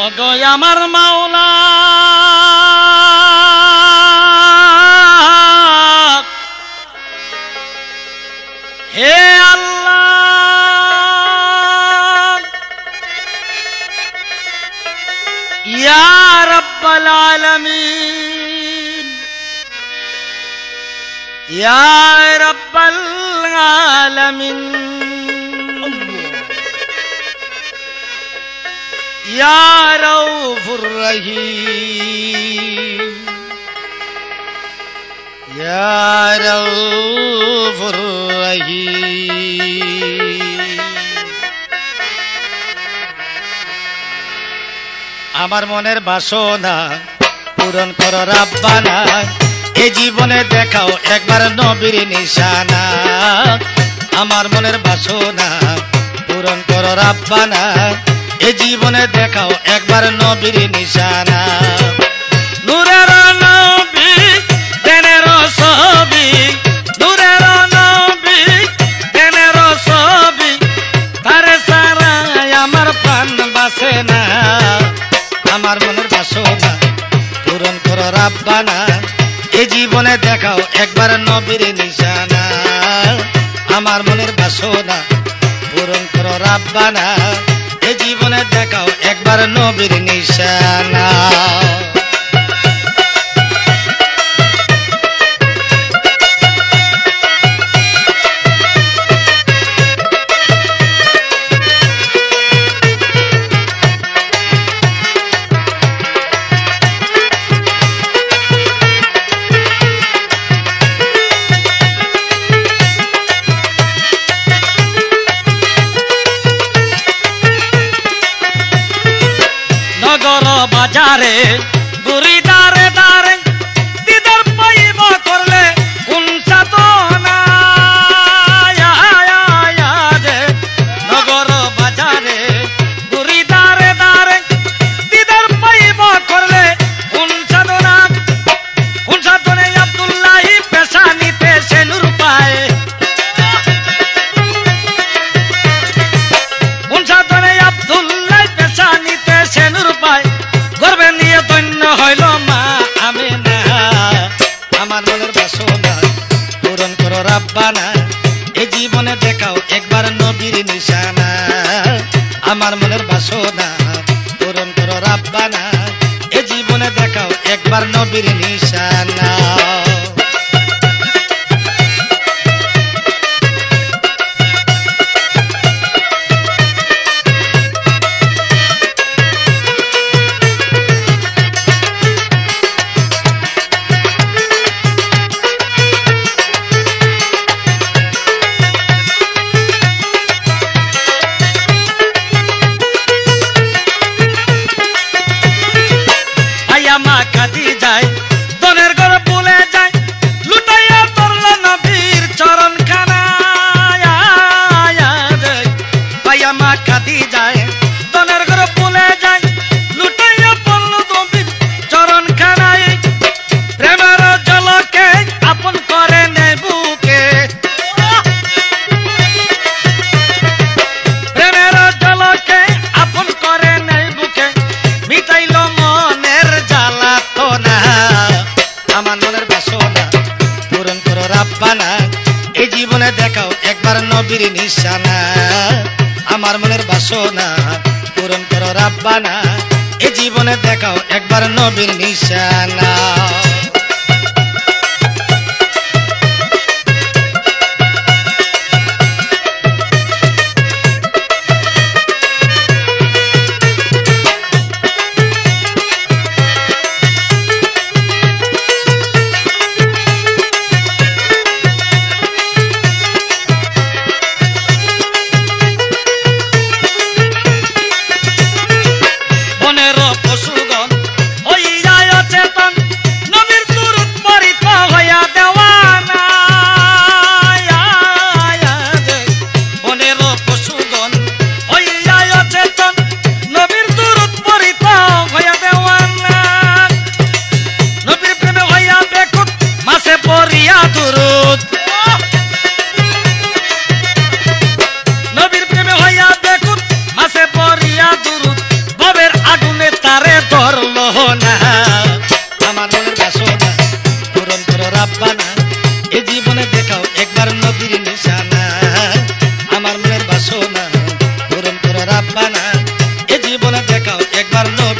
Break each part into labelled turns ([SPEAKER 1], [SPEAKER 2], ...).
[SPEAKER 1] ওগো আমার মাওলা হে আল্লাহ ইয়া রাব্বাল আলামিন ইয়া রাব্বাল আলামিন ইয়া রাউফুর রহিম ইয়া রাউফুর রহিম। আমার মনের বাসনা পূরণ করো রাব্বানা, এ জীবনে দেখাও একবার নবীর নিশানা। আমার মনের বাসনা পূরণ করো রাব্বানা, এ জীবনে দেখাও একবার নবীর নিশানা। নূরের নবী দেনের ছবি, নূরের নবী দেনের ছবি, তারে সারা আমার প্রাণ বাসে না। আমার মনের বাসনা পূরণ করো রাব্বানা, এ জীবনে দেখাও একবার নবীর নিশানা। আমার মনের বাসনা পূরণ করো রাব্বানা, এ জীবনে দেখাও একবার নবীর নিশানা। বাজারে গুরি দারে দারে দিদার পাইব করলে উনসা তো না। নগর বাজারে গুরি দারে দারে দিদার পাইব করলে উনসা তো না। উনসা তো নেই আব্দুল্লাহ পেশা নিতে সে নূর পায়। উনসা তো নেই আব্দুল্লাহ পেশা নিতে সে নূর পায়। গর্বে নিয়ে ধন্য হইল মা আমিনা। আমার মনের বাসনা পূরণ করো রাব্বানা, এ জীবনে দেখাও একবার নবীর নিশানা। আমার মনের বাসনা পূরণ করো রাব্বানা, এ জীবনে দেখাও একবার নবীর নিশানা। মা কাঁদি যায় দনের ঘর ভুলে যায়, লুটাইয়া ধরল নবীর চরণ খানা। ভাইয়া মা কাঁদি যায় দনের ঘর ভুলে যায়, লুটাইয়া পড়ল নবীর চরণ খানায়। প্রেমের জলকে আপন করে নেয় বুকে, প্রেমের জলকে আপন করে নেয় বুকে, মিটাইল মনের জ্বালা তো না। আমার মনের বাসনা পূরণ করো রাব্বানা, এই জীবনে দেখাও একবার নবীর নিশানা। আমার মনের বাসনা পূরণ করো রাব্বানা, এই জীবনে দেখাও একবার নবীর নিশানা। পশুগণ হইয়া অচেতন,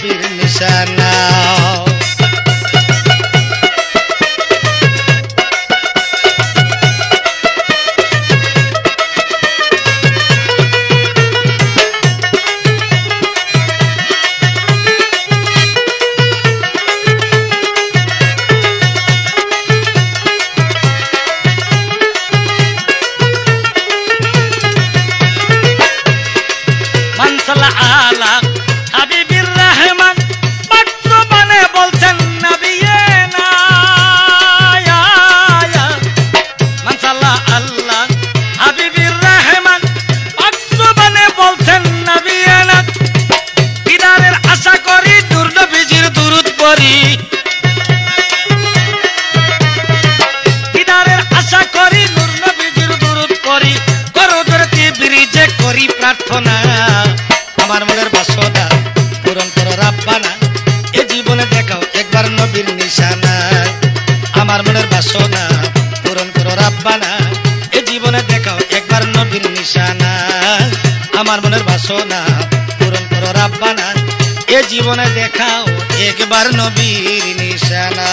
[SPEAKER 1] নবীর নিশানা। প্রার্থনা আমার মনের বাসনা পূরণ করো রাব্বানা, এ জীবনে দেখাও একবার নবীর নিশানা। আমার মনের বাসনা পূরণ করো রাব্বানা, এ জীবনে দেখাও একবার নবীর নিশানা। আমার মনের বাসনা পূরণ করো রাব্বানা, এ জীবনে দেখাও একবার নবীর নিশানা।